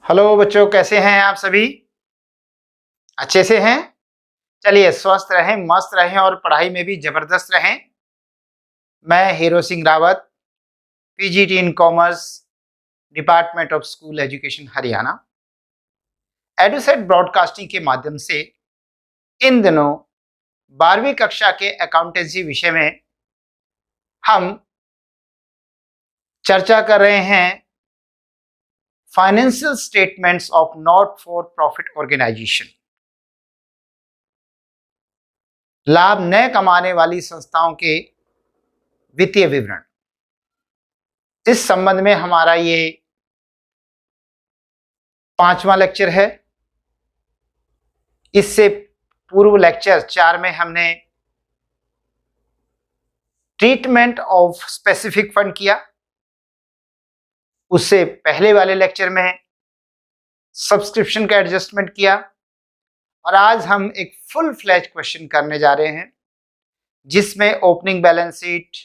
Hello बच्चों, कैसे हैं आप सभी? अच्छे से हैं? चलिए, स्वस्थ रहें, मस्त रहें और पढ़ाई में भी जबरदस्त रहें। मैं Hero Singh Rawat, PGT in commerce, department of school education Haryana, EDUSAT broadcasting के माध्यम से इन दिनों 12वीं कक्षा के अकाउंटेंसी विषय में हम चर्चा कर रहे हैं financial statements of not for profit organisation. लाभ न कमाने वाली संस्थाओं के वित्तीय विवरण। इस संबंध में हमारा ये 5वां लेक्चर है। इससे पूर्व लेक्चर 4 में हमने ट्रीटमेंट ऑफ स्पेसिफिक फंड किया। उससे पहले वाले लेक्चर में सब्सक्रिप्शन का एडजस्टमेंट किया और आज हम एक फुल फ्लैज क्वेश्चन करने जा रहे हैं जिसमें opening balance sheet,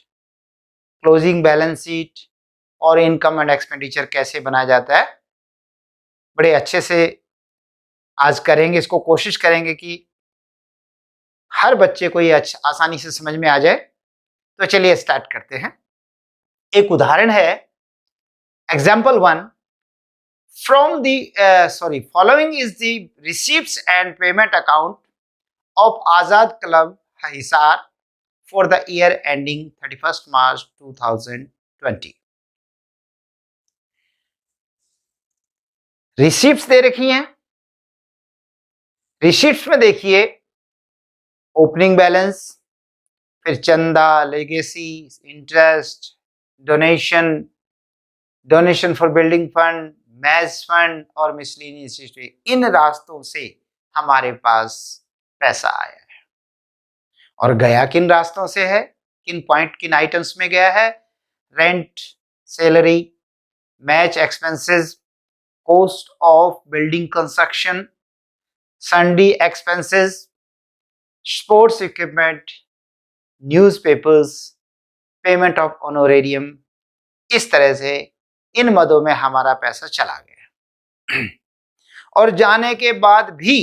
closing balance sheet और इनकम एंड एक्सपेंडिचर कैसे बनाया जाता है बड़े अच्छे से आज करेंगे। इसको कोशिश करेंगे कि हर बच्चे को ये आसानी से समझ में आ जाए। तो चलिए स्टार्ट करते हैं। एक उदाहरण है, example 1, from the following is the receipts and payment account of Azad Club Hisar for the year ending 31st March 2020। Receipts दे रखी हैं। रिसीप्ट्स में देखिए ओपनिंग बैलेंस, फिर चंदा, legacy, interest, donation, donation for building fund, match fund और miscellaneous history. इन रास्तों से हमारे पास पैसा आया है और गया किन रास्तों से है, किन पॉइंट, किन आइटम्स में गया है? Rent, salary, match expenses, cost of building construction, सन्डी expenses, sports equipment, newspapers, payment of honorarium. इस तरह से इन मदों में हमारा पैसा चला गया और जाने के बाद भी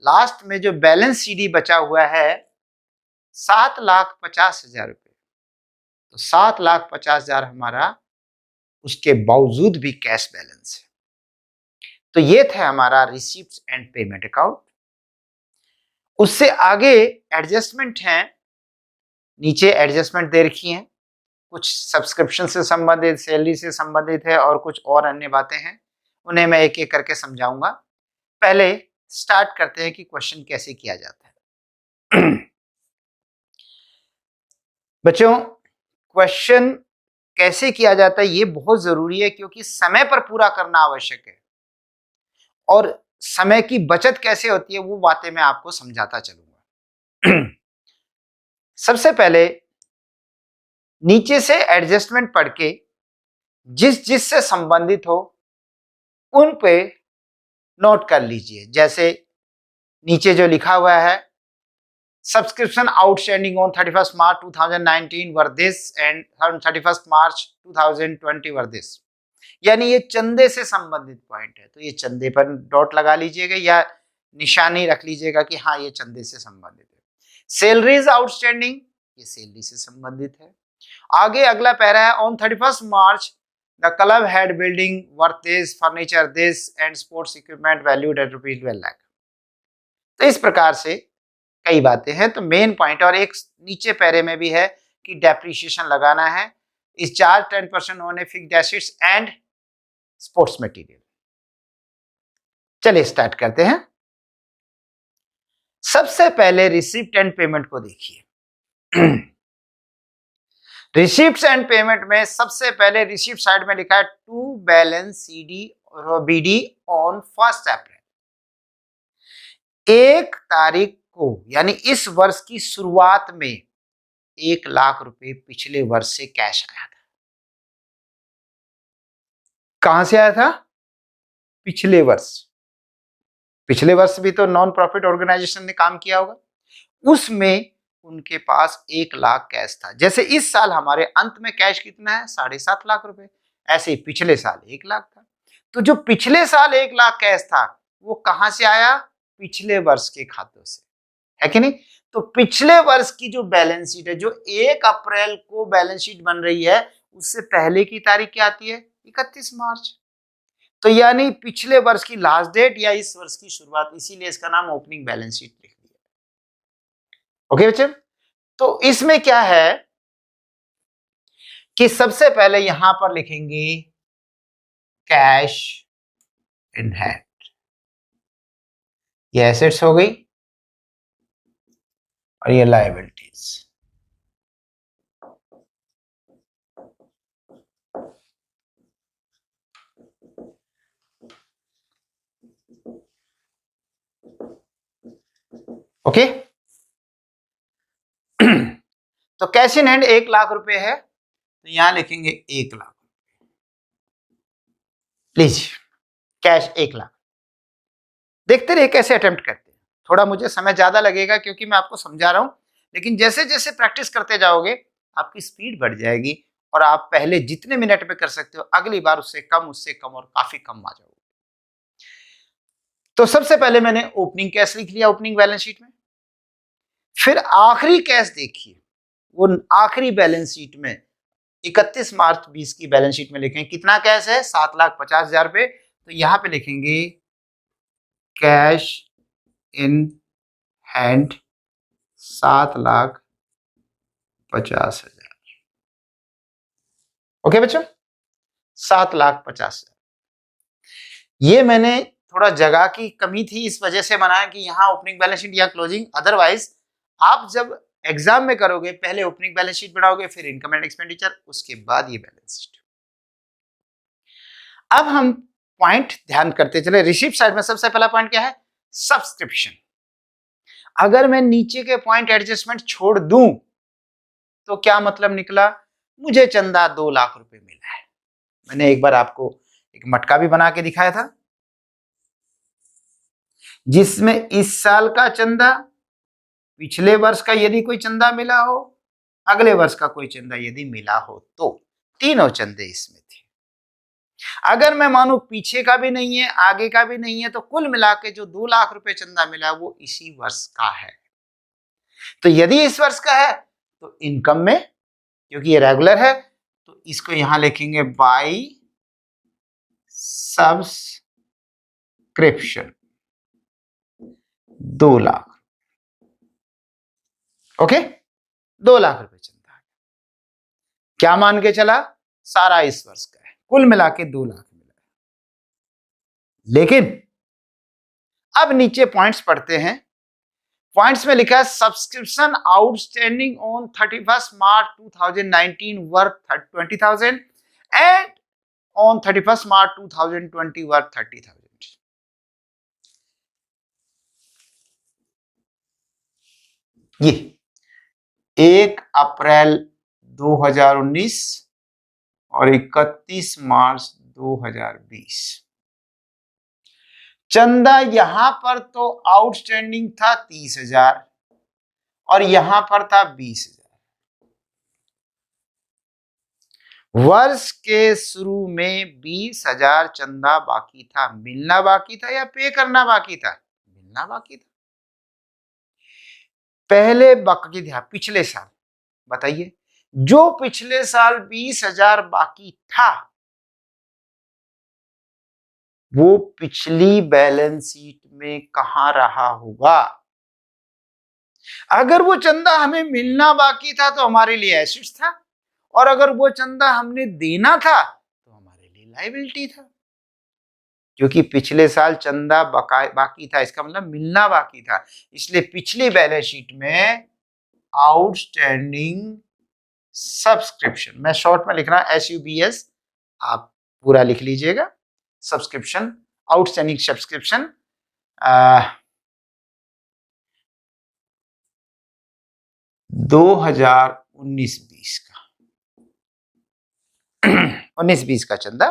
लास्ट में जो बैलेंस सीडी बचा हुआ है 7,50,000 रुपये। तो 7,50,000 हमारा उसके बावजूद भी कैश बैलेंस है। तो ये था हमारा रिसीप्ट्स एंड पेमेंट अकाउंट। उससे आगे एडजस्टमेंट है। नीचे एडजस्टमेंट दे रखी हैं, कुछ सब्सक्रिप्शन से संबंधित, सैलरी से संबंधित है और कुछ और अन्य बातें हैं। उन्हें मैं एक एक करके समझाऊंगा। पहले स्टार्ट करते हैं कि क्वेश्चन कैसे किया जाता है। बच्चों, क्वेश्चन कैसे किया जाता है ये बहुत जरूरी है क्योंकि समय पर पूरा करना आवश्यक है और समय की बचत कैसे होती है वो बातें मैं आपको समझाता चलूंगा। सबसे पहले नीचे से एडजस्टमेंट पढ़ के जिस से संबंधित हो उन पे नोट कर लीजिए। जैसे नीचे जो लिखा हुआ है, subscription outstanding on 31st March 2019 were this and 31st March 2020 were this, यानी ये चंदे से संबंधित पॉइंट है। तो ये चंदे पर डॉट लगा लीजिएगा या निशानी रख लीजिएगा कि हाँ ये चंदे से संबंधित है। सैलरीज आउटस्टैंडिंग, ये सैलरी से संबंधित है। आगे अगला पैरा है, on 31st March the club had building worth this, furniture this and sports equipment valued at ₹12 lakh. तो इस प्रकार से कई बातें हैं। तो मेन पॉइंट, और एक नीचे पैरे में भी है कि डेप्रिसिएशन लगाना है। इस चार्ज 10% होने fixed assets and sports material. चलिए स्टार्ट करते हैं। सबसे पहले रिसिप्ट एंड पेमेंट को देखिए। रिसिप्ट्स एंड पेमेंट में सबसे पहले रिसिप्ट साइड में लिखा है टू बैलेंस सीडी और बीडी ऑन 1 अप्रैल। 1 तारीख को यानी इस वर्ष की शुरुआत में 1 लाख रुपए पिछले वर्ष से कैश आया था। कहां से आया था? पिछले वर्ष। पिछले वर्ष भी तो नॉन प्रॉफिट ऑर्गेनाइजेशन ने काम किया होगा, उसमें उनके पास 1 लाख कैश था। जैसे इस साल हमारे अंत में कैश कितना है? 7.5 लाख रुपए। ऐसे ही पिछले साल 1 लाख था। तो जो पिछले साल 1 लाख कैश था वो कहां से आया? पिछले वर्ष के खातों से, है कि नहीं? तो पिछले वर्ष की जो बैलेंस शीट है, जो 1 अप्रैल को बैलेंस शीट बन रही है, उससे पहले की तारीख क्या आती है? 31 मार्च। तो यानी पिछले वर्ष की लास्ट डेट या इस वर्ष की शुरुआत, इसीलिए इसका नाम ओपनिंग बैलेंस शीट लिख दिया। ओके बच्चे, तो इसमें क्या है कि सबसे पहले यहां पर लिखेंगे कैश इन हैंड, ये एसेट्स हो गई और ये लायबिलिटीज। ओके तो कैश इन हैंड 1 लाख रुपए है, तो यहां लिखेंगे 1 लाख। Please cash 1 lakh. देखते रहिए कैसे अटेम्प्ट करते हैं। थोड़ा मुझे समय ज्यादा लगेगा क्योंकि मैं आपको समझा रहा हूं, लेकिन जैसे जैसे प्रैक्टिस करते जाओगे आपकी स्पीड बढ़ जाएगी और आप पहले जितने मिनट में कर सकते हो अगली बार उससे कम और काफी कम आ जाओगे। तो सबसे पहले मैंने ओपनिंग कैश लिख लिया ओपनिंग बैलेंस शीट में। फिर आखिरी कैश देखिए, वो आखिरी बैलेंस शीट में 31 मार्च 20 की बैलेंस शीट में लिखें कितना कैश है? 7,50,000 रुपए। तो यहां पे लिखेंगे कैश इन हैंड 7,50,000। ओके बच्चों, 7,50,000। ये मैंने थोड़ा जगह की कमी थी इस वजह से बनाया कि यहां ओपनिंग बैलेंस शीट या क्लोजिंग। अदरवाइज आप जब एग्जाम में करोगे पहले ओपनिंग बैलेंस शीट बनाओगे, फिर इनकम एंड एक्सपेंडिचर, उसके बाद ये बैलेंस शीट। अब हम पॉइंट ध्यान करते चले। रिसीप्ट साइड में सबसे पहला पॉइंट क्या है? सब्सक्रिप्शन। अगर मैं नीचे के पॉइंट एडजस्टमेंट छोड़ दूं तो क्या मतलब निकला? मुझे चंदा 2 लाख रुपए मिला है। मैंने एक बार आपको एक मटका भी बना के दिखाया था जिसमें इस साल का चंदा, पिछले वर्ष का यदि कोई चंदा मिला हो, अगले वर्ष का कोई चंदा यदि मिला हो, तो तीनों चंदे इसमें थे। अगर मैं मानू पीछे का भी नहीं है आगे का भी नहीं है, तो कुल मिला के जो 2 लाख रुपए चंदा मिला वो इसी वर्ष का है। तो यदि इस वर्ष का है तो इनकम में, क्योंकि ये रेगुलर है, तो इसको यहां लिखेंगे by subscription 2 lakh. Okay, 2 lakh रुपए चंदा है। क्या मान के चला? सारा इस वर्ष का है, कुल मिला के 2 लाख मिला है। लेकिन अब नीचे पॉइंट्स पढ़ते हैं। पॉइंट्स में लिखा है subscription outstanding on 31 March 2019 worth 20,000 and on 31 March 2020 worth 30,000। ये 1 अप्रैल 2019 और 31 मार्च 2020 चंदा यहां पर तो आउटस्टैंडिंग था 30,000 और यहां पर था 20,000। वर्ष के शुरू में 20,000 चंदा बाकी था। मिलना बाकी था या पे करना बाकी था? मिलना बाकी था। पहले बाकी था पिछले साल। बताइए, जो पिछले साल 20,000 बाकी था वो पिछली बैलेंस शीट में कहां रहा होगा? अगर वो चंदा हमें मिलना बाकी था तो हमारे लिए एसेट्स था, और अगर वो चंदा हमने देना था तो हमारे लिए लायबिलिटी था। क्योंकि पिछले साल चंदा बाकी था, इसका मतलब मिलना बाकी था, इसलिए पिछली बैलेंस शीट में आउटस्टैंडिंग सब्सक्रिप्शन, मैं शॉर्ट में लिख रहा हूं SUBS, आप पूरा लिख लीजिएगा। सब्सक्रिप्शन, आउटस्टैंडिंग सब्सक्रिप्शन 2019-20 का 19-20 का चंदा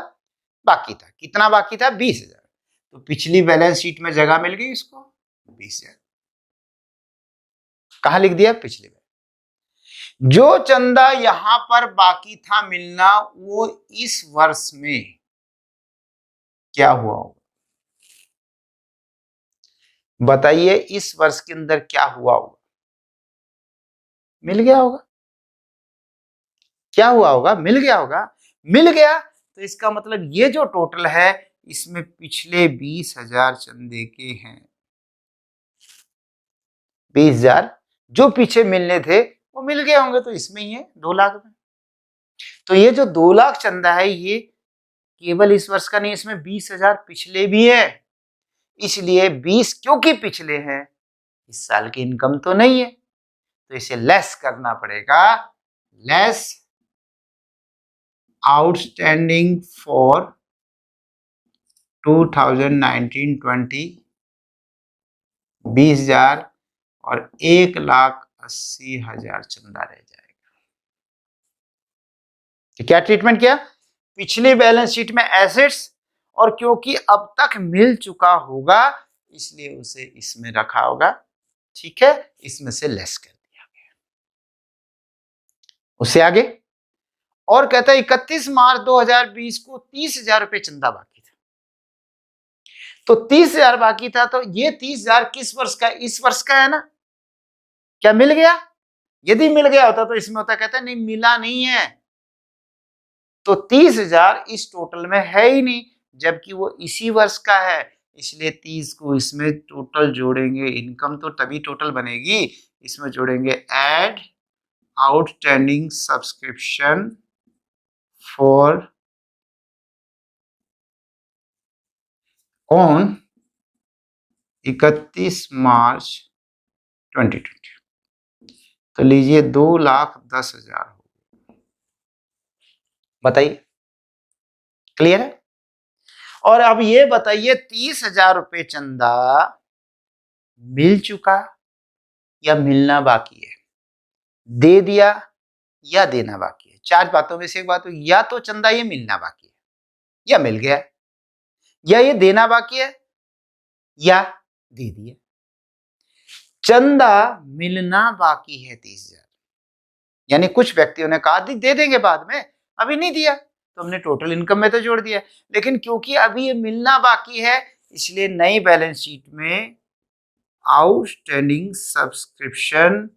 बाकी था। कितना बाकी था? 20,000। तो पिछली बैलेंस शीट में जगह मिल गई इसको, 20,000 कहां लिख दिया? पिछली। जो चंदा यहां पर बाकी था मिलना वो इस वर्ष में क्या हुआ होगा? बताइए इस वर्ष के अंदर क्या हुआ होगा? मिल गया होगा। क्या हुआ होगा? मिल गया होगा। मिल गया तो इसका मतलब ये जो टोटल है इसमें पिछले 20,000 चंदे के हैं। 20,000 जो पीछे मिलने थे वो मिल गए होंगे, तो इसमें ही है 2 लाख में। तो ये जो 2 लाख चंदा है ये केवल इस वर्ष का नहीं, इसमें 20,000 पिछले भी है। इसलिए 20 क्योंकि पिछले हैं, इस साल की इनकम तो नहीं है, तो इसे लेस करना पड़ेगा। लेस आउटस्टैंडिंग फॉर 2019-20 20,000 और 1,80,000 चंदा रह जाएगा। तो क्या ट्रीटमेंट किया? पिछली बैलेंस शीट में एसेट्स, और क्योंकि अब तक मिल चुका होगा इसलिए उसे इसमें रखा होगा। ठीक है, इसमें से लेस कर दिया गया। उससे आगे और कहता है 31 मार्च 2020 को 30,000 रुपए चंदा बाकी था। तो 30,000 बाकी था, तो ये 30,000 किस वर्ष का? इस वर्ष का है ना। क्या मिल गया? यदि मिल गया होता तो इसमें होता, कहता है नहीं मिला नहीं है, तो 30,000 इस टोटल में है ही नहीं, जबकि वो इसी वर्ष का है, इसलिए 30 को इसमें टोटल जोड़ेंगे। इनकम तो तभी टोटल बनेगी, इसमें जोड़ेंगे add outstanding subscription for on 31 March 2020। तो लीजिए 2,10,000 हो। बताइए क्लियर है? और अब ये बताइए 30,000 रुपए चंदा मिल चुका या मिलना बाकी है? दे दिया या देना बाकी है? 4 बातों में से एक बात हो, या तो चंदा ये मिलना बाकी है या मिल गया, या ये देना बाकी है या दे दिया। चंदा मिलना बाकी है 30,000, यानी कुछ व्यक्तियों ने कहा दे देंगे बाद में, अभी नहीं दिया, तो हमने टोटल इनकम में तो जोड़ दिया। लेकिन क्योंकि अभी ये मिलना बाकी है इसलिए नई बैलेंस शीट में आउटस्टैंडिंग सब्सक्रिप्शन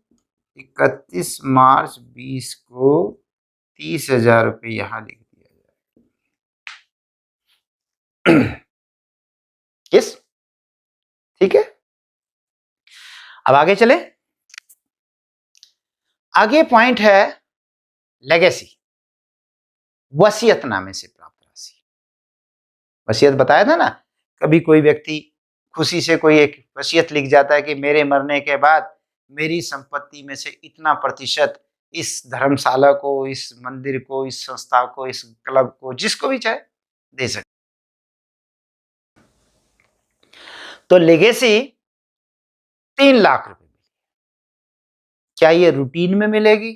31 मार्च 20 को 30,000 रुपये यहां लिख दिया जाए। किस? ठीक है, अब आगे चले। आगे पॉइंट है लेगेसी, वसीयतनामे से प्राप्त राशि। वसीयत बताया था ना, कभी कोई व्यक्ति खुशी से कोई एक वसीयत लिख जाता है कि मेरे मरने के बाद मेरी संपत्ति में से इतना प्रतिशत इस धर्मशाला को, इस मंदिर को, इस संस्था को, इस क्लब को, जिसको भी चाहे दे सकते। तो लेगेसी 3 लाख रुपए। क्या ये रूटीन में मिलेगी?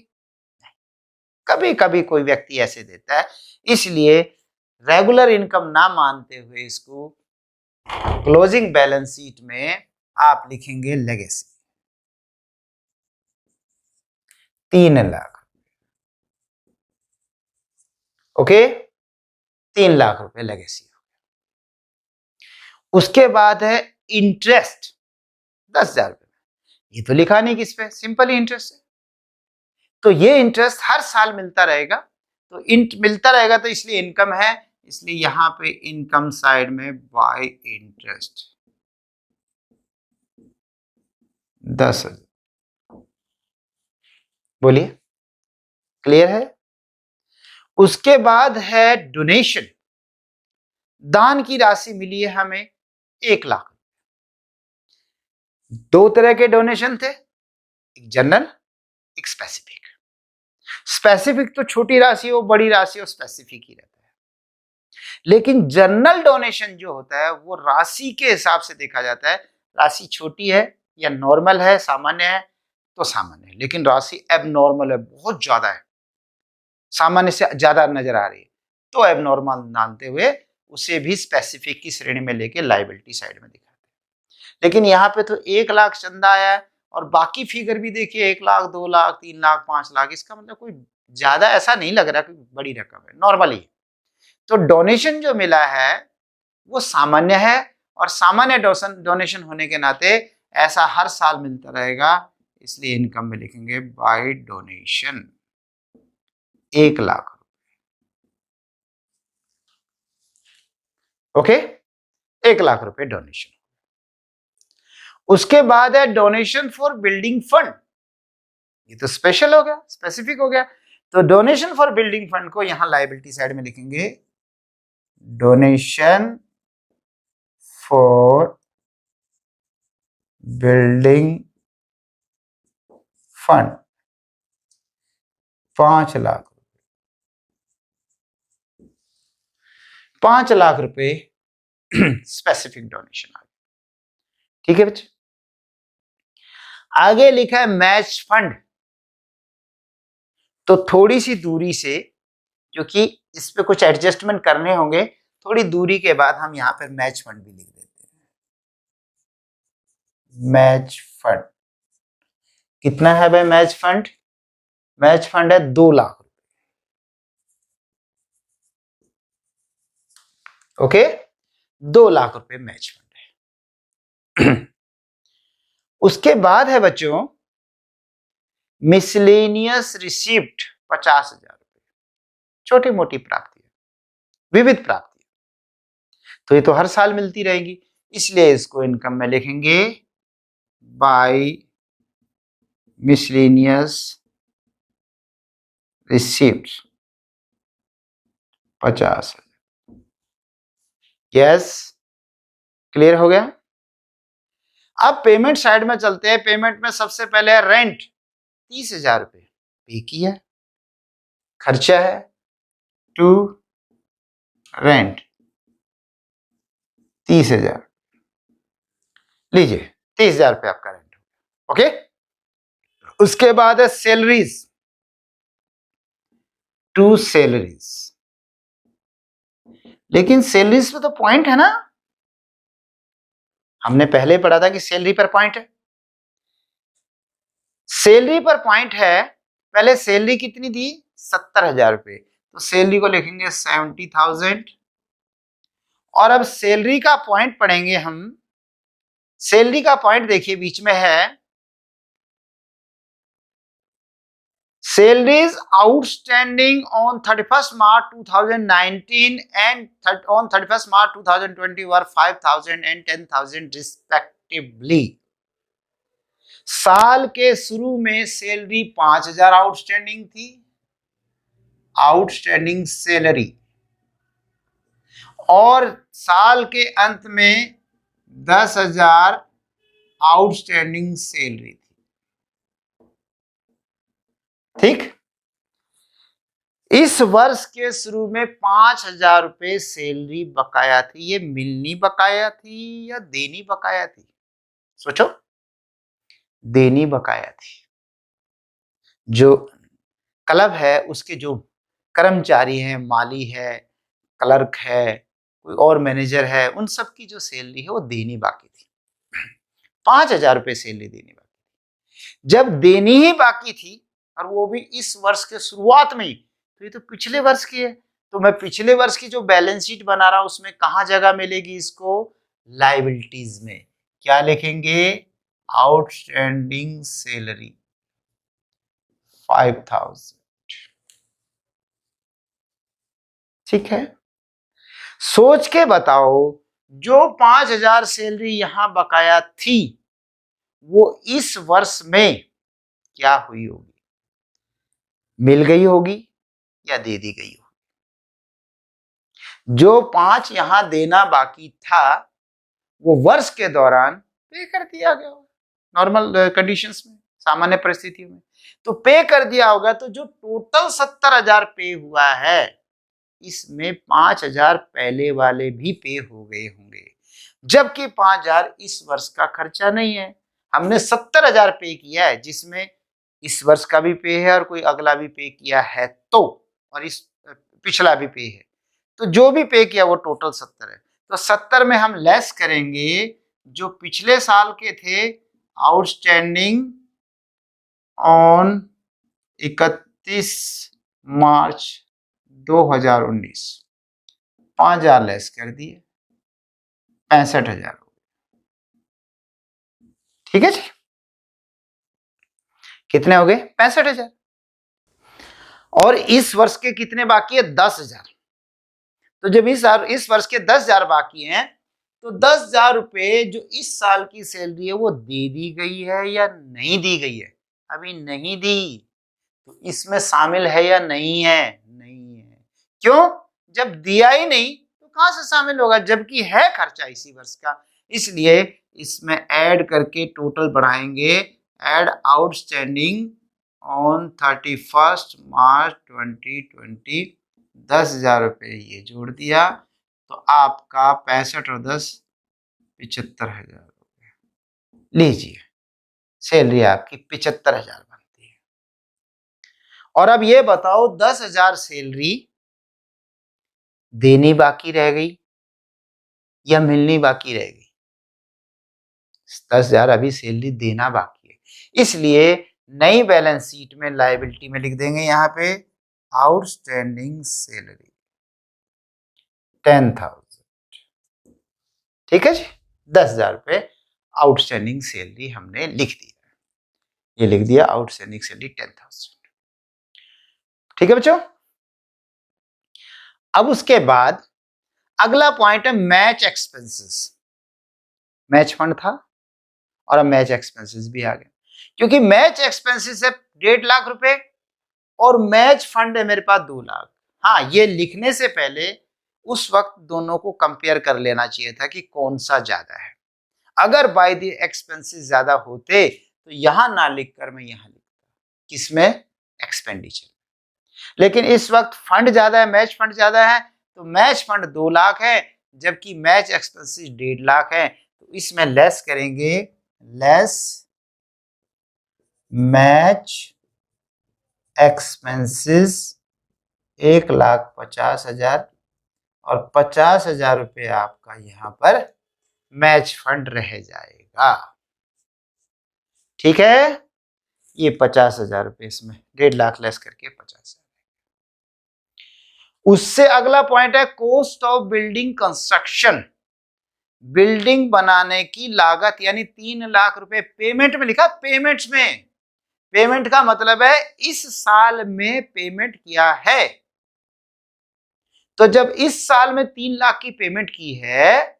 कभी कभी कोई व्यक्ति ऐसे देता है, इसलिए रेगुलर इनकम ना मानते हुए इसको क्लोजिंग बैलेंस शीट में आप लिखेंगे लेगेसी 3 लाख। ओके, 3 लाख रुपए लेगेसी हो गया। उसके बाद है इंटरेस्ट 10,000 रुपए। ये तो लिखा नहीं किस पे, सिंपल ही इंटरेस्ट है, तो ये इंटरेस्ट हर साल मिलता रहेगा, तो मिलता रहेगा तो इसलिए इनकम है, इसलिए यहां पे इनकम साइड में बाय इंटरेस्ट 10,000। बोलिए क्लियर है? उसके बाद है डोनेशन, दान की राशि मिली है हमें 1 लाख। 2 तरह के डोनेशन थे, एक जनरल एक स्पेसिफिक। स्पेसिफिक तो छोटी राशि हो बड़ी राशि हो स्पेसिफिक ही रहता है, लेकिन जनरल डोनेशन जो होता है वो राशि के हिसाब से देखा जाता है। राशि छोटी है या नॉर्मल है, सामान्य है तो सामान्य है, लेकिन राशि एबनॉर्मल है, बहुत ज्यादा है, सामान्य से ज्यादा नजर आ रही है, तो एबनॉर्मल मानते हुए उसे भी स्पेसिफिक की श्रेणी में लेके लायबिलिटी साइड में दिखाते हैं। लेकिन यहाँ पे तो 1 लाख चंदा आया है और बाकी फिगर भी देखिए 1 लाख 2 लाख 3 लाख 5 लाख, इसका मतलब कोई ज्यादा ऐसा नहीं लग रहा कि बड़ी रकम है, नॉर्मल ही। तो डोनेशन जो मिला है वो सामान्य है, और सामान्य डोनेशन होने के नाते ऐसा हर साल मिलता रहेगा, इसलिए इनकम में लिखेंगे बाय डोनेशन 1,00,000। ओके, 1,00,000 रुपए डोनेशन। उसके बाद है डोनेशन फॉर बिल्डिंग फंड। ये तो स्पेशल हो गया, स्पेसिफिक हो गया। तो डोनेशन फॉर बिल्डिंग फंड को यहां लायबिलिटी साइड में लिखेंगे डोनेशन फॉर बिल्डिंग फंड 5,00,000। 5,00,000 रुपए स्पेसिफिक डोनेशन आ गया। ठीक है बच्चे, आगे लिखा है मैच फंड। तो थोड़ी सी दूरी से, क्योंकि इस पे कुछ एडजस्टमेंट करने होंगे, थोड़ी दूरी के बाद हम यहां पर मैच फंड भी लिख देते हैं। मैच फंड कितना है भाई? मैच फंड है 2,00,000 रुपए। ओके, 2,00,000 रुपए मैच फंड है। उसके बाद है बच्चों मिसलेनियस रिसिप्ट 50,000 रुपए, छोटी मोटी प्राप्ति, विविध प्राप्ति। तो ये तो हर साल मिलती रहेगी, इसलिए इसको इनकम में लिखेंगे by miscellaneous receipt 50,000। Yes, clear हो गया। अब पेमेंट साइड में चलते हैं। पेमेंट में सबसे पहले है रेंट, 30,000 रुपए पे किया, खर्चा है टू रेंट 30,000। लीजिए 30,000 रुपए आपका रेंट। ओके, उसके बाद है सैलरीज, टू सैलरीज। लेकिन सैलरीज पे तो पॉइंट है ना, हमने पहले पढ़ा था कि सैलरी पर पॉइंट है। सैलरी पर पॉइंट है, पहले सैलरी कितनी दी? 70,000 रुपए। तो सैलरी को लिखेंगे 70,000। और अब सैलरी का पॉइंट पढ़ेंगे हम। सैलरी का पॉइंट देखिए बीच में है salaries outstanding on 31st March 2019 and on 31st March 2020 were 5,000 and 10,000 respectively। साल के शुरू में सैलरी 5,000 आउटस्टैंडिंग थी, आउटस्टैंडिंग सैलरी, और साल के अंत में 10,000 आउटस्टैंडिंग सैलरी थी। ठीक, इस वर्ष के शुरू में 5,000 रुपए सैलरी बकाया थी। ये मिलनी बकाया थी या देनी बकाया थी? सोचो, देनी बकाया थी। जो क्लब है उसके जो कर्मचारी हैं, माली है, क्लर्क है, कोई और मैनेजर है, उन सब की जो सैलरी है वो देनी बाकी थी। 5,000 रुपए सैलरी देनी बाकी थी। जब देनी ही बाकी थी, और वो भी इस वर्ष के शुरुआत में ही, तो ये तो पिछले वर्ष की है। तो मैं पिछले वर्ष की जो बैलेंस शीट बना रहा हूं उसमें कहां जगह मिलेगी इसको? लायबिलिटीज में। क्या लिखेंगे? Outstanding salary 5,000। ठीक है, सोच के बताओ, जो 5,000 सैलरी यहां बकाया थी वो इस वर्ष में क्या हुई होगी? मिल गई होगी या दे दी गई होगी? जो 5 यहां देना बाकी था वो वर्ष के दौरान पे कर दिया गया होगा, नॉर्मल कंडीशंस में, सामान्य परिस्थितियों में तो पे कर दिया होगा। तो जो टोटल 70,000 पे हुआ है, इसमें 5,000 पहले वाले भी पे हो गए होंगे, जबकि 5,000 इस वर्ष का खर्चा नहीं है। हमने 70,000 पे किया है, जिसमें इस वर्ष का भी पे है और कोई अगला भी पे किया है, तो और इस पिछला भी पे है, तो जो भी पे किया वो टोटल 70 है। तो 70 में हम लेस करेंगे जो पिछले साल के थे, आउटस्टैंडिंग ऑन 31 मार्च 2019, 5,000 लेस कर दिए, 65,000। ठीक है जी, कितने हो गए? 65,000। और इस वर्ष के कितने बाकी है? 10,000। तो जब इस वर्ष के 10,000 बाकी हैं, तो 10,000 रुपए जो इस साल की सैलरी है वो दे दी गई है या नहीं दी गई है? अभी नहीं दी, तो इसमें शामिल है या नहीं है? नहीं है। क्यों? जब दिया ही नहीं तो कहां से शामिल होगा, जबकि है खर्चा इसी वर्ष का। इसलिए इसमें ऐड करके टोटल बढ़ाएंगे, एड आउटस्टैंडिंग ऑन 31 मार्च 2020, 10,000 रुपये ये जोड़ दिया, तो आपका 65 और 10 75,000 रुपये। लीजिए, सैलरी आपकी 75,000 बनती है। और अब ये बताओ, 10,000 सैलरी देनी बाकी रह गई या मिलनी बाकी रह गई? 10,000 अभी सैलरी देना बाकी है, इसलिए नई बैलेंस शीट में लायबिलिटी में लिख देंगे यहाँ पे आउटस्टैंडिंग सैलरी 10,000। ठीक है जी, 10,000 रुपये आउटस्टैंडिंग सैलरी हमने लिख दिया, ये लिख दिया आउटस्टैंडिंग सैलरी 10,000। ठीक है बच्चों। अब उसके बाद अगला पॉइंट है मैच एक्सपेंसेस। मैच फंड था और अब मैच एक्सपेंसेस भी आ गए, क्योंकि मैच एक्सपेंसेस है 1.5 लाख रुपए और मैच फंड है मेरे पास 2 लाख। हाँ, ये लिखने से पहले उस वक्त दोनों को कंपेयर कर लेना चाहिए था कि कौन सा ज्यादा है। अगर बाय द एक्सपेंसेस ज्यादा होते तो यहां ना लिखकर मैं यहां लिखता, किसमें? एक्सपेंडिचर। लेकिन इस वक्त फंड ज्यादा है, मैच फंड ज्यादा है, तो मैच फंड 2 लाख है जबकि मैच एक्सपेंसेस 1.5 लाख है, तो इसमें लेस करेंगे, लेस मैच एक्सपेंसेस 1,50,000 और 50,000 रुपये आपका यहां पर मैच फंड रह जाएगा। ठीक है, ये 50,000 रुपये इसमें 1.5 लाख लेस करके 50,000। उससे अगला पॉइंट है cost of building construction. Building बनाने की लागत, यानी 3 लाख रुपए पेमेंट में लिखा, पेमेंट्स में। पेमेंट का मतलब है इस साल में पेमेंट किया है। तो जब इस साल में 3 लाख की पेमेंट की है,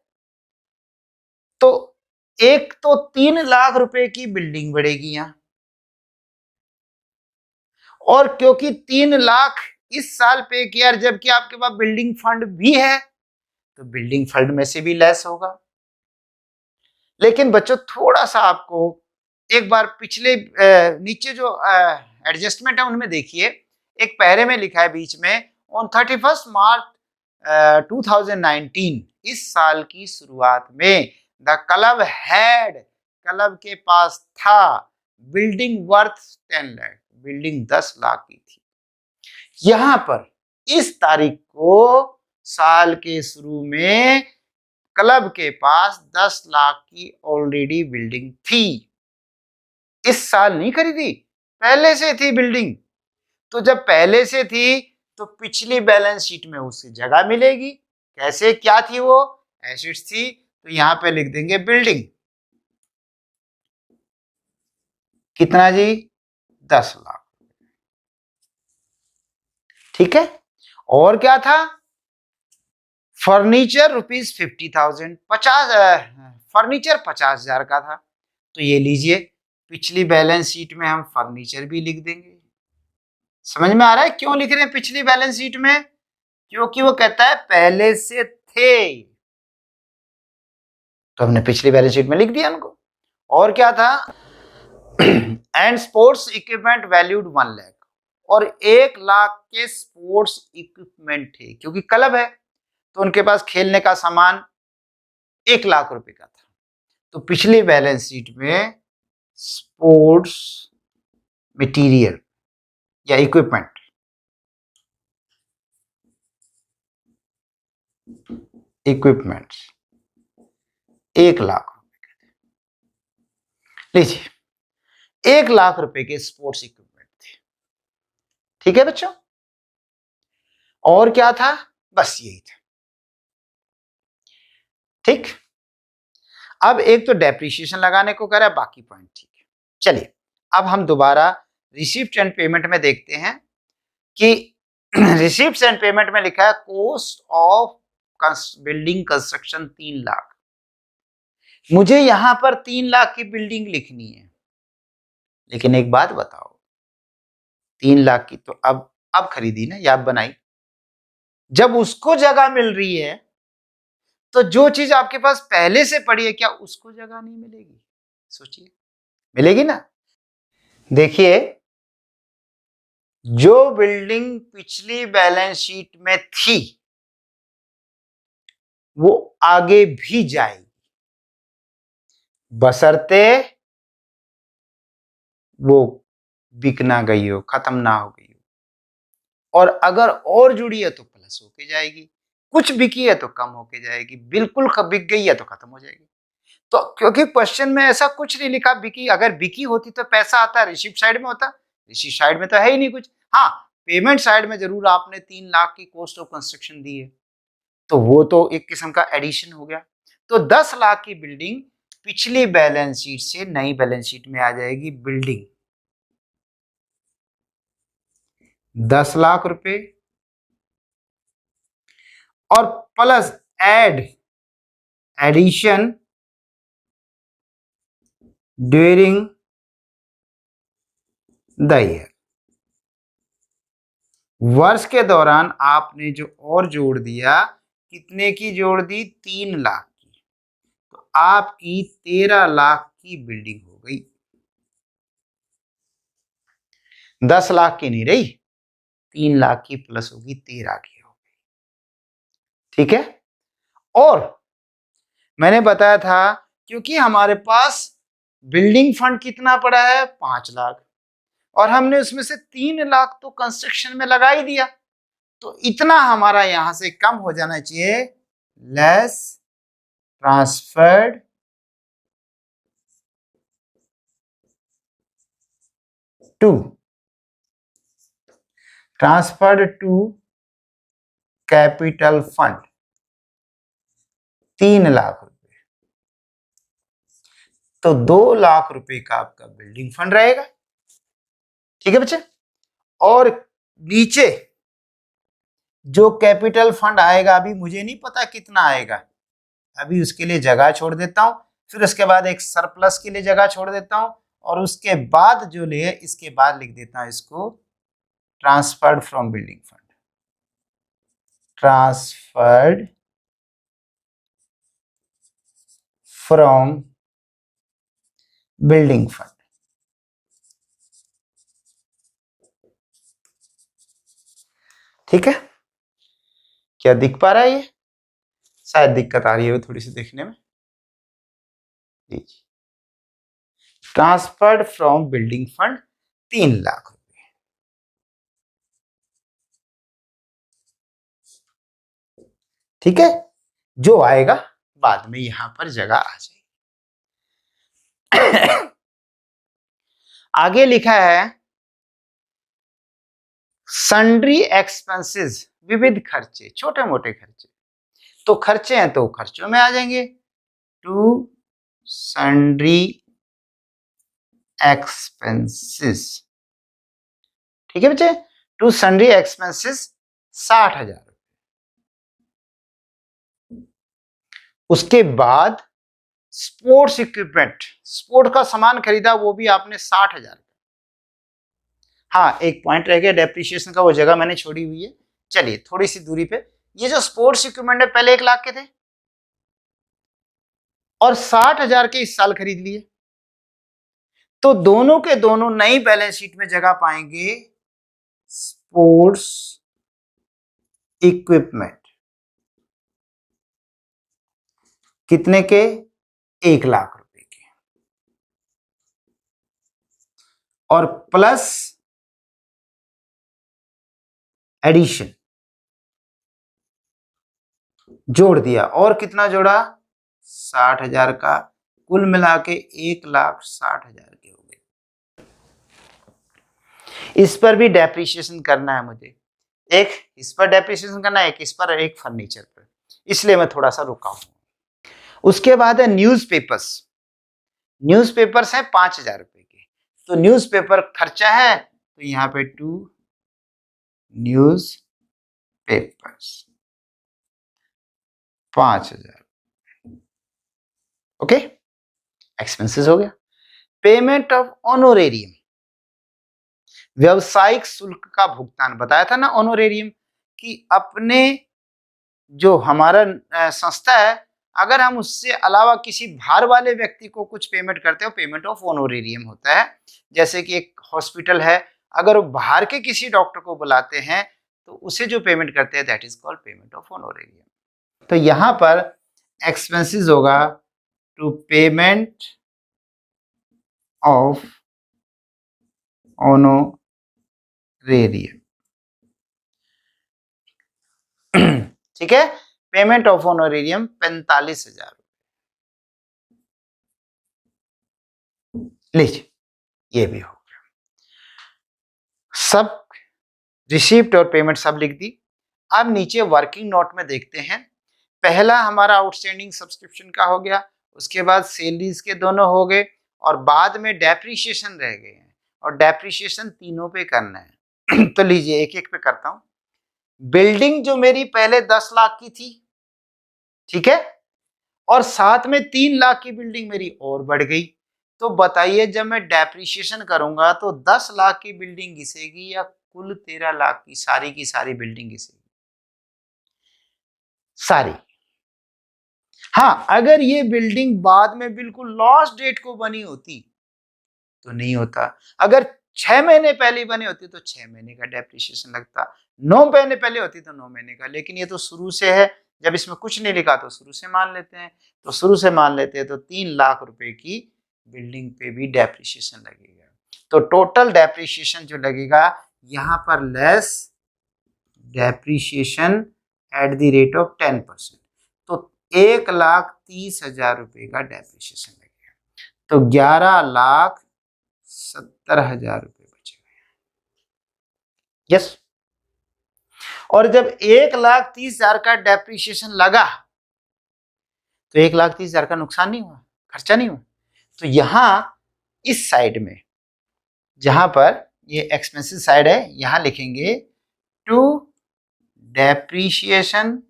तो एक तो 3 लाख रुपए की बिल्डिंग बढ़ेगी यहां, और क्योंकि 3 लाख इस साल पे किया जबकि आपके पास बिल्डिंग फंड भी है, तो बिल्डिंग फंड में से भी लेस होगा। लेकिन बच्चों थोड़ा सा आपको एक बार पिछले नीचे जो एडजस्टमेंट है उनमें देखिए, एक पैरे में लिखा है बीच में, ऑन 31 मार्च 2019, इस साल की शुरुआत में द क्लब हैड, क्लब के पास था, building worth 10 lakh, building 10 lakh की थी। यहां पर इस तारीख को साल के शुरू में क्लब के पास 10 लाख की ऑलरेडी बिल्डिंग थी। इस साल नहीं खरीदी, पहले से थी बिल्डिंग। तो जब पहले से थी तो पिछली बैलेंस शीट में उसकी जगह मिलेगी। कैसे, क्या थी वो? एसेट्स थी, तो यहां पे लिख देंगे बिल्डिंग। कितना जी? 10 लाख। ठीक है। और क्या था? फर्नीचर ₹50,000, 50 फर्नीचर 50,000 का था, तो ये लीजिए पिछली बैलेंस शीट में हम फर्नीचर भी लिख देंगे। समझ में आ रहा है क्यों लिख रहे हैं पिछली बैलेंस शीट में? क्योंकि वो कहता है पहले से थे, तो हमने पिछली बैलेंस शीट में लिख दिया उनको। और क्या था? And sports equipment valued 1 lakh, और 1 लाख के स्पोर्ट्स इक्विपमेंट थे, क्योंकि क्लब है तो उनके पास खेलने का सामान 1 लाख रुपए का था। तो पिछली बैलेंस शीट में स्पोर्ट्स मटेरियल या इक्विपमेंट इक्विपमेंट्स 1 लाख रुपए के थे। लीजिए 1 लाख रुपए के स्पोर्ट्स इक्विपमेंट थे। ठीक है बच्चों। और क्या था? बस यही था। ठीक। अब एक तो डेप्रिसिएशन लगाने को कह रहा है, बाकी पॉइंट ठीक है। चलिए अब हम दोबारा रिसीप्ट एंड पेमेंट में देखते हैं कि रिसीप्ट एंड पेमेंट में लिखा है cost of building construction 3 lakh. मुझे यहां पर 3 लाख की बिल्डिंग लिखनी है, लेकिन एक बात बताओ, 3 लाख की तो अब खरीदी ना, या अब बनाई। जब उसको जगह मिल रही है तो जो चीज आपके पास पहले से पड़ी है, क्या उसको जगह नहीं मिलेगी? सोचिए, मिलेगी ना। देखिए, जो बिल्डिंग पिछली बैलेंस शीट में थी वो आगे भी जाएगी, बशर्ते वो बिक ना गई हो, खत्म ना हो गई हो। और अगर और जुड़ी है तो प्लस होके जाएगी, कुछ बिकी है तो कम होके जाएगी, बिल्कुल बिक गई है तो खत्म हो जाएगी। तो क्योंकि क्वेश्चन में ऐसा कुछ नहीं लिखा बिकी, अगर बिकी होती तो पैसा आता, रिसिप्ट साइड में होता, रिसिप्ट साइड में तो है ही नहीं कुछ। हाँ, पेमेंट साइड में जरूर आपने 3 लाख की कॉस्ट ऑफ कंस्ट्रक्शन दी है, तो वो तो एक किस्म का एडिशन हो गया। तो 10 लाख की बिल्डिंग पिछली बैलेंस शीट से नई बैलेंस शीट में आ जाएगी। बिल्डिंग 10 लाख रुपए और plus addition during the year. वर्ष के दौरान आपने जो और जोड़ दिया, कितने की जोड़ दी? 3 लाख की। तो आपकी 13 लाख की बिल्डिंग हो गई, 10 लाख की नहीं रही, 3 लाख की प्लस होगी, 13 की हो गई। ठीक है। और मैंने बताया था क्योंकि हमारे पास बिल्डिंग फंड कितना पड़ा है? 5 लाख, और हमने उसमें से 3 लाख तो कंस्ट्रक्शन में लगा ही दिया, तो इतना हमारा यहां से कम हो जाना चाहिए। Less transferred to capital fund 3 lakh रुपए, तो 2 लाख रुपए का आपका बिल्डिंग फंड रहेगा। ठीक है बच्चे। और नीचे जो कैपिटल फंड आएगा, अभी मुझे नहीं पता कितना आएगा, अभी उसके लिए जगह छोड़ देता हूं, फिर उसके बाद एक सरप्लस के लिए जगह छोड़ देता हूं, और उसके बाद जो ले इसके बाद लिख देता हूं इसको transferred from building fund, transferred from building fund. ठीक है, क्या दिख पा रहा है? ये शायद दिक्कत आ रही है थोड़ी सी देखने में। Transferred from building fund 3 lakh रुपए। ठीक है, जो आएगा बाद में यहां पर जगह आ जाएगी। आगे लिखा है सन्ड्री एक्सपेंसेस, विविध खर्चे, छोटे मोटे खर्चे। तो खर्चे हैं तो खर्चों में आ जाएंगे, टू सन्ड्री एक्सपेंसेस। ठीक है बच्चे, टू सन्ड्री एक्सपेंसेस 60,000। उसके बाद स्पोर्ट्स इक्विपमेंट, स्पोर्ट का सामान खरीदा, वो भी आपने 60,000। हाँ, एक पॉइंट रह गया डेप्रिसिएशन का, वो जगह मैंने छोड़ी हुई है। चलिए थोड़ी सी दूरी पे, ये जो स्पोर्ट्स इक्विपमेंट है पहले 1 लाख के थे और 60,000 के इस साल खरीद लिए, तो दोनों के दोनों नई बैलेंस शीट में जगह पाएंगे स्पोर्ट्स इक्विपमेंट। कितने के? 1 लाख रुपए के, और प्लस एडिशन जोड़ दिया, और कितना जोड़ा? 60,000 का, कुल मिला के 1,60,000 के हो गए। इस पर भी डेप्रिसिएशन करना है मुझे, एक इस पर डेप्रिसिएशन करना है, एक इस पर, एक फर्नीचर पर, इसलिए मैं थोड़ा सा रुका हूं। उसके बाद है न्यूज़पेपर्स। न्यूज़पेपर्स है 5,000 रुपए के, तो न्यूज़पेपर खर्चा है, तो यहाँ पे 2 न्यूज़ पेपर्स 5,000। ओके, एक्सपेंसेस हो गया। पेमेंट ऑफ ऑनोरेरियम, व्यवसायिक शुल्क का भुगतान। बताया था ना ऑनोरेरियम कि अपने जो हमारा संस्था है, अगर हम उससे अलावा किसी बाहर वाले व्यक्ति को कुछ पेमेंट करते हो, पेमेंट ऑफ ऑनोरेरियम होता है। जैसे कि एक हॉस्पिटल है, अगर वो बाहर के किसी डॉक्टर को बुलाते हैं तो उसे जो पेमेंट करते हैं, that is called payment of honorarium. तो यहां पर एक्सपेंसेस होगा टू पेमेंट ऑफ ऑनोरेरियम। ठीक है, पेमेंट ऑफ ऑनोरेरियम 45,000। लीजिए, ये भी हो गया। सब रिसीप्ट और पेमेंट सब लिख दी। अब नीचे वर्किंग नोट में देखते हैं। पहला हमारा आउटस्टैंडिंग सब्सक्रिप्शन का हो गया, उसके बाद सैलरीज के दोनों हो गए, और बाद में डेप्रीशिएशन रह गए हैं, और डेप्रीशिएशन तीनों पे करना है। तो लीजिए एक एक पे करता हूं। बिल्डिंग जो मेरी पहले 10 लाख की थी, ठीक है, और साथ में 3 लाख की बिल्डिंग मेरी और बढ़ गई, तो बताइए जब मैं डेप्रीशिएशन करूंगा तो 10 लाख की बिल्डिंग घिसेगी या कुल 13 लाख की सारी बिल्डिंग घिसेगी? सारी। हाँ, अगर ये बिल्डिंग बाद में बिल्कुल लास्ट डेट को बनी होती तो नहीं होता। अगर 6 महीने पहले बनी होती तो 6 महीने का डेप्रिसिएशन लगता, 9 महीने पहले होती तो 9 महीने का। लेकिन ये तो शुरू से है, जब इसमें कुछ नहीं लिखा तो शुरू से मान लेते हैं, तो शुरू से मान लेते हैं तो 3 लाख रुपए की बिल्डिंग पे भी डेप्रिसिएशन लगेगा। तो टोटल डेप्रिसिएशन जो लगेगा यहाँ पर less depreciation at the rate of 10%, तो 1,30,000 रुपए का डेप्रिसिएशन लगेगा, तो 11,70,000 रुपए बचेगा। यस, और जब 1,30,000 का डेप्रिसिएशन लगा तो 1,30,000 का नुकसान नहीं हुआ, खर्चा नहीं हुआ। तो यहां इस साइड में जहां पर ये एक्सपेंसिव साइड है, यहां लिखेंगे टू डेप्रिसिएशन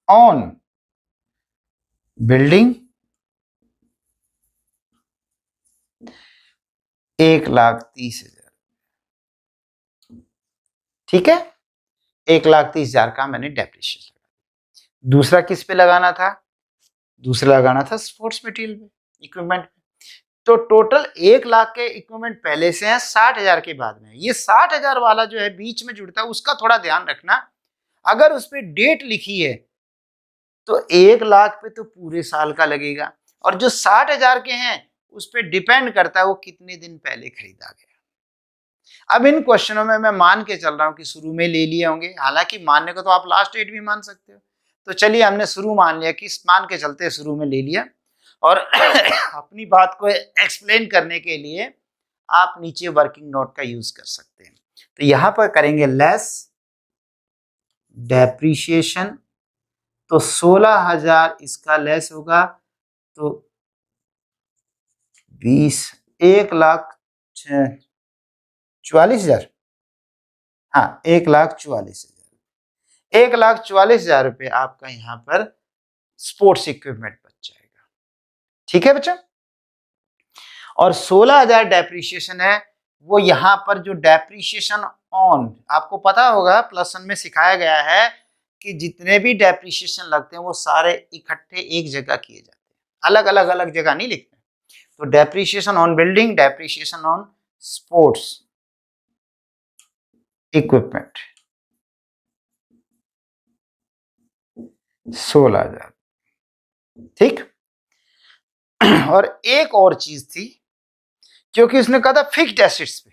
ऑन बिल्डिंग 1,30,000। ठीक है, 1,30,000 का मैंने डेप्रिसिएशन लगा। दूसरा किस पे लगाना था? दूसरा लगाना था स्पोर्ट्स मटेरियल पे, इक्विपमेंट पे। तो टोटल 1 लाख के इक्विपमेंट पहले से हैं, 60,000 के बाद में। ये 60,000 वाला जो है बीच में जुड़ता है, उसका थोड़ा ध्यान रखना। अगर उस पर डेट लिखी है तो 1 लाख पे तो पूरे साल का लगेगा, और जो 60,000 के हैं उस पर डिपेंड करता है वो कितने दिन पहले खरीदा गया। अब इन क्वेश्चनों में मैं मान के चल रहा हूं कि शुरू में ले लिए होंगे, हालांकि मानने को तो आप लास्ट डेट भी मान सकते हो। तो चलिए हमने शुरू मान लिया कि मान के चलते शुरू में ले लिया, और अपनी बात को एक्सप्लेन करने के लिए आप नीचे वर्किंग नोट का यूज कर सकते हैं। तो यहां पर करेंगे लेस डेप्रीशिएशन, तो 16,000 इसका लेस होगा, तो 1,44,000। हाँ, 1,44,000। 1,44,000 रुपये आपका यहाँ पर स्पोर्ट्स इक्विपमेंट बच जाएगा। ठीक है बच्चा, और 16,000 डेप्रीशिएशन है, वो यहाँ पर जो डेप्रीशिएशन ऑन, आपको पता होगा प्लस 1 में सिखाया गया है कि जितने भी डेप्रीशिएशन लगते हैं वो सारे इकट्ठे एक जगह किए जाते हैं, अलग अलग जगह नहीं लिखते। तो depreciation on building, depreciation on sports equipment 16,000। ठीक, और एक और चीज थी, क्योंकि उसने कहा था फिक्स्ड एसेट्स पे,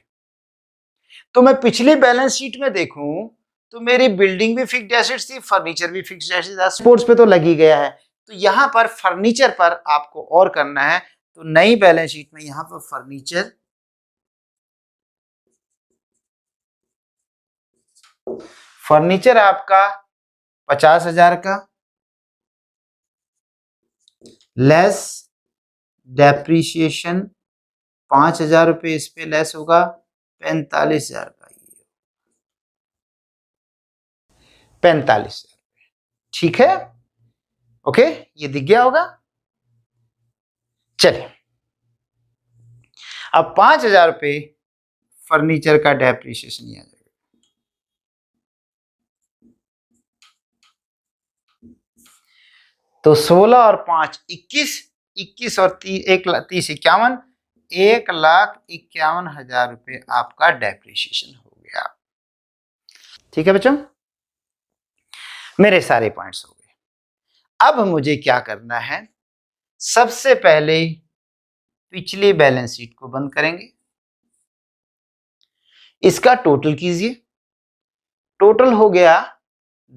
तो मैं पिछली बैलेंस शीट में देखूं तो मेरी बिल्डिंग भी फिक्स्ड एसेट्स थी, फर्नीचर भी फिक्स्ड एसेट्स था, स्पोर्ट्स पे तो लग ही गया है। तो यहां पर फर्नीचर पर आपको और करना है, तो नई बैलेंस शीट में यहां पर फर्नीचर आपका 50,000 का, लेस डेप्रीशिएशन 5,000 रुपये इस पे लेस होगा, 45,000 का, ये 45,000। ठीक है, ओके, ये दिख गया होगा। चलिए, अब 5,000 रुपये फर्नीचर का डेप्रीशिएशन आ जाएगा। तो 16 और 5 21, 21 और 30 51, 1,51,000 रुपये आपका डेप्रीशिएशन हो गया। ठीक है बच्चों, मेरे सारे पॉइंट्स हो गए। अब मुझे क्या करना है, सबसे पहले पिछली बैलेंस शीट को बंद करेंगे, इसका टोटल कीजिए। टोटल हो गया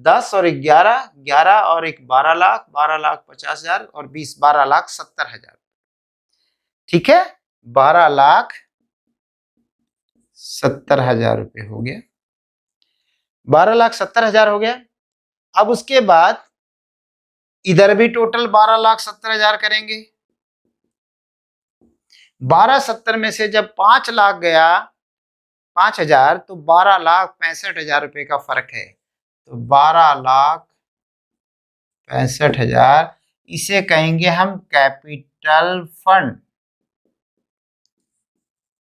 10 और 11, 11 और 1 12 लाख, 12,50,000 और 20 12,70,000। ठीक है, 12,70,000 रुपये हो गया, 12,70,000 हो गया। अब उसके बाद इधर भी टोटल 12,70,000 करेंगे। 12,70 में से जब 5 लाख गया 5,000, तो 12,65,000 रुपये का फर्क है। तो 12,65,000, इसे कहेंगे हम कैपिटल फंड।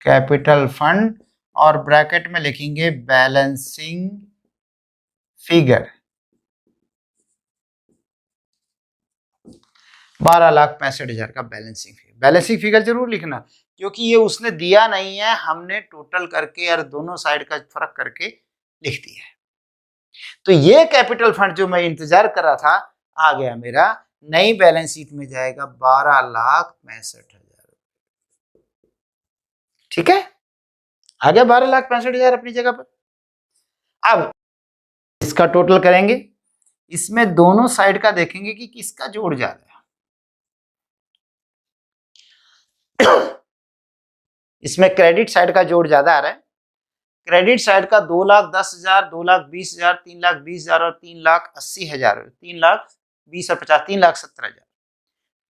कैपिटल फंड, और ब्रैकेट में लिखेंगे बैलेंसिंग फिगर। 12,65,000 का बैलेंसिंग फिगर। बैलेंसिंग फिगर जरूर लिखना, क्योंकि ये उसने दिया नहीं है, हमने टोटल करके और दोनों साइड का फर्क करके लिख दिया है। तो ये कैपिटल फंड जो मैं इंतजार कर रहा था आ गया मेरा, नई बैलेंस शीट में जाएगा 12,65,000। ठीक है, आ गया 12,65,000 अपनी जगह पर। अब इसका टोटल करेंगे, इसमें दोनों साइड का देखेंगे कि किसका जोड़ ज्यादा है। इसमें क्रेडिट साइड का जोड़ ज्यादा आ रहा है। क्रेडिट साइड का 2,10,000, 2,20,000, 3,20,000 और 3,80,000, 3,20 और 50, 3,70,000,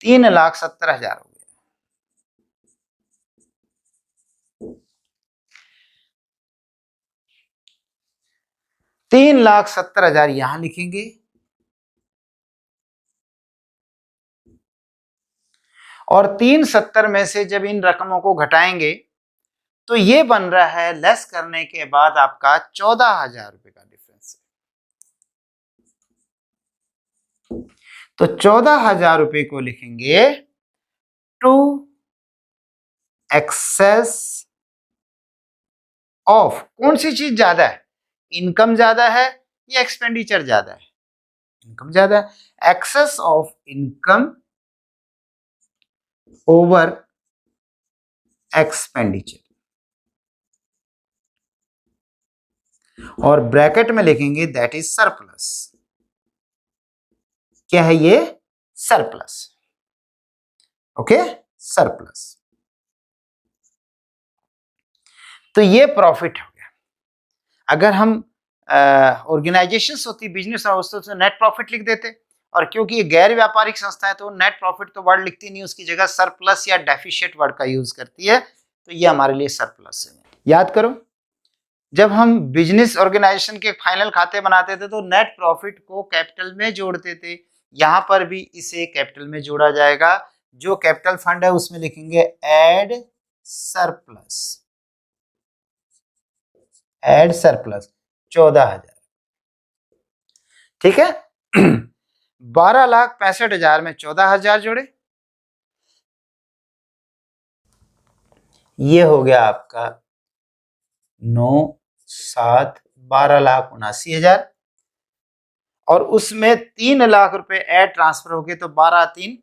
3,70,000 हो गया। 3,70,000 यहां लिखेंगे, और 370 में से जब इन रकमों को घटाएंगे तो ये बन रहा है, लेस करने के बाद आपका 14,000 रुपए का डिफरेंस है। तो 14,000 रुपए को लिखेंगे टू एक्सेस ऑफ, कौन सी चीज ज्यादा है, इनकम ज्यादा है या एक्सपेंडिचर ज्यादा है? इनकम ज्यादा है। Excess of income over expenditure, और ब्रैकेट में लिखेंगे दैट इज सरप्लस। क्या है ये? सरप्लस। Okay, surplus. तो ये प्रॉफिट हो गया। अगर हम ऑर्गेनाइजेशंस होती, बिजनेस होती, तो नेट प्रॉफिट लिख देते, और क्योंकि ये गैर व्यापारिक संस्था है तो नेट प्रॉफिट तो वर्ड लिखती नहीं, उसकी जगह सरप्लस या डेफिशिएट वर्ड का यूज करती है। तो ये हमारे लिए सरप्लस है। याद करो, जब हम बिजनेस ऑर्गेनाइजेशन के फाइनल खाते बनाते थे तो नेट प्रॉफिट को कैपिटल में जोड़ते थे, यहां पर भी इसे कैपिटल में जोड़ा जाएगा। जो कैपिटल फंड है उसमें लिखेंगे ऐड सरप्लस, ऐड सरप्लस 14,000। ठीक है, 12,65,000 में 14,000 जोड़े, ये हो गया आपका 9, 7, 12,79,000, और उसमें 3 लाख रुपए ऐड ट्रांसफर हो गए, तो 12 3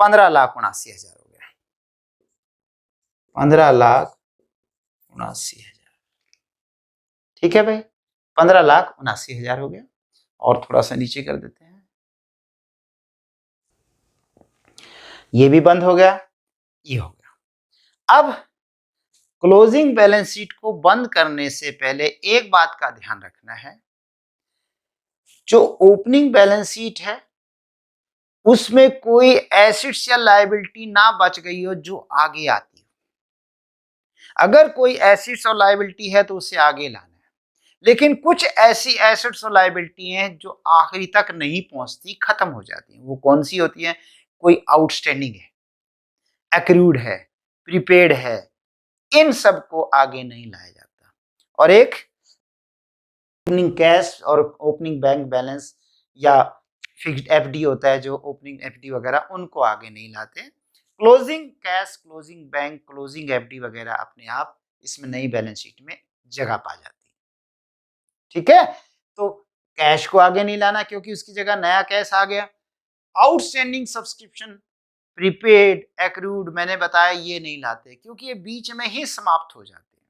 15,79,000 हो गया। 15,79,000। ठीक है भाई, 15,79,000 हो गया। और थोड़ा सा नीचे कर देते हैं, ये भी बंद हो गया, ये हो गया। अब क्लोजिंग बैलेंस शीट को बंद करने से पहले एक बात का ध्यान रखना है, जो ओपनिंग बैलेंस शीट है उसमें कोई एसिड्स या लायबिलिटी ना बच गई हो जो आगे आती हो। अगर कोई एसिड्स और लायबिलिटी है तो उसे आगे लाना है, लेकिन कुछ ऐसी एसिड्स और लायबिलिटी हैं जो आखिरी तक नहीं पहुंचती, खत्म हो जाती हैं। वो कौन सी होती हैं? कोई आउटस्टैंडिंग है, एक्रूड है, प्रीपेड है, इन सब को आगे नहीं लाया जाता। और एक ओपनिंग कैश और ओपनिंग बैंक बैलेंस या फिक्स्ड एफडी होता है, जो ओपनिंग एफडी वगैरह, उनको आगे नहीं लाते। Closing cash, closing bank, closing FD वगैरह अपने आप इसमें नई बैलेंस शीट में जगह पा जाती है। ठीक है, तो कैश को आगे नहीं लाना क्योंकि उसकी जगह नया कैश आ गया। आउटस्टैंडिंग सब्सक्रिप्शन, प्रीपेड, एक्रूड, मैंने बताया ये नहीं लाते क्योंकि ये बीच में ही समाप्त हो जाते हैं।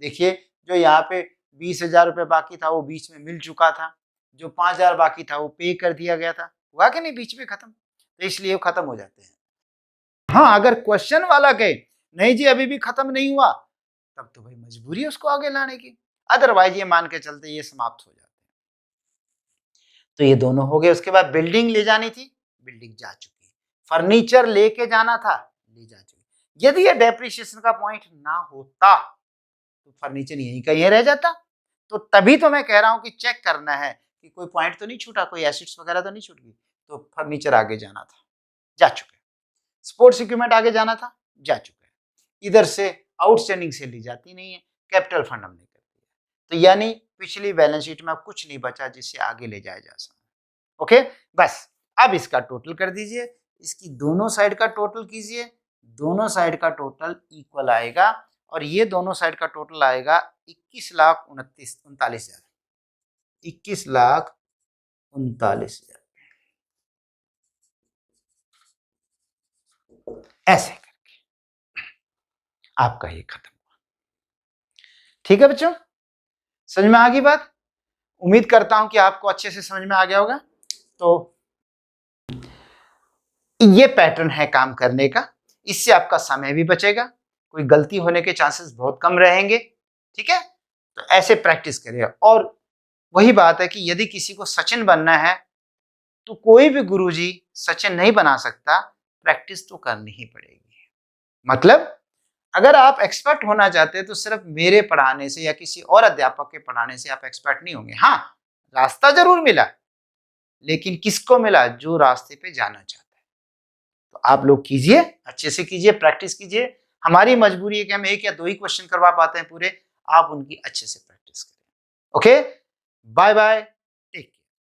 देखिए, जो यहाँ पे 20,000 रुपये बाकी था वो बीच में मिल चुका था, जो 5,000 बाकी था वो पे कर दिया गया था, हुआ कि नहीं बीच में खत्म, तो इसलिए वो खत्म हो जाते हैं। हाँ, अगर क्वेश्चन वाला कहे नहीं जी अभी भी खत्म नहीं हुआ, तब तो भाई मजबूरी है उसको आगे लाने की, अदरवाइज ये मान के चलते ये समाप्त हो जाते हैं। तो ये दोनों हो गए। उसके बाद बिल्डिंग ले जानी थी, बिल्डिंग जा चुकी। फर्नीचर लेके जाना था, ले जा चुकी। यदि ये डेप्रिसिएशन का पॉइंट ना होता तो फर्नीचर यहीं का यहीं रह जाता। तो तभी तो मैं कह रहा हूं कि चेक करना है कि कोई पॉइंट तो नहीं छूटा, कोई एसिड्स वगैरह तो नहीं छूट गई। तो फर्नीचर आगे जाना था, जा चुके। स्पोर्ट्स इक्विपमेंट आगे जाना था, जा चुके। इधर से आउटस्टैंडिंग से ली जाती नहीं है, कैपिटल फंड हमने कर दिया। तो यानी पिछली बैलेंस शीट में अब कुछ नहीं बचा जिससे आगे ले जाया जा सके। ओके, बस अब इसका टोटल कर दीजिए, इसकी दोनों साइड का टोटल कीजिए, दोनों साइड का टोटल इक्वल आएगा और ये दोनों साइड का टोटल आएगा 21,39,000, 21,39,000। ऐसे करके आपका ये खत्म हुआ। ठीक है बच्चों, समझ में आ गई बात? उम्मीद करता हूं कि आपको अच्छे से समझ में आ गया होगा। तो ये पैटर्न है काम करने का, इससे आपका समय भी बचेगा, कोई गलती होने के चांसेस बहुत कम रहेंगे। ठीक है, तो ऐसे प्रैक्टिस करिए। और वही बात है कि यदि किसी को सचिन बनना है तो कोई भी गुरुजी सचिन नहीं बना सकता, प्रैक्टिस तो करनी ही पड़ेगी। मतलब अगर आप एक्सपर्ट होना चाहते हैं तो सिर्फ मेरे पढ़ाने से या किसी और अध्यापक के पढ़ाने से आप एक्सपर्ट नहीं होंगे। हाँ, रास्ता जरूर मिला, लेकिन किसको मिला? जो रास्ते पे जाना चाहता है। तो आप लोग कीजिए, अच्छे से कीजिए, प्रैक्टिस कीजिए। हमारी मजबूरी है कि हम 1 या 2 ही क्वेश्चन करवा पाते हैं पूरे, आप उनकी अच्छे से प्रैक्टिस करें। Okay, bye bye.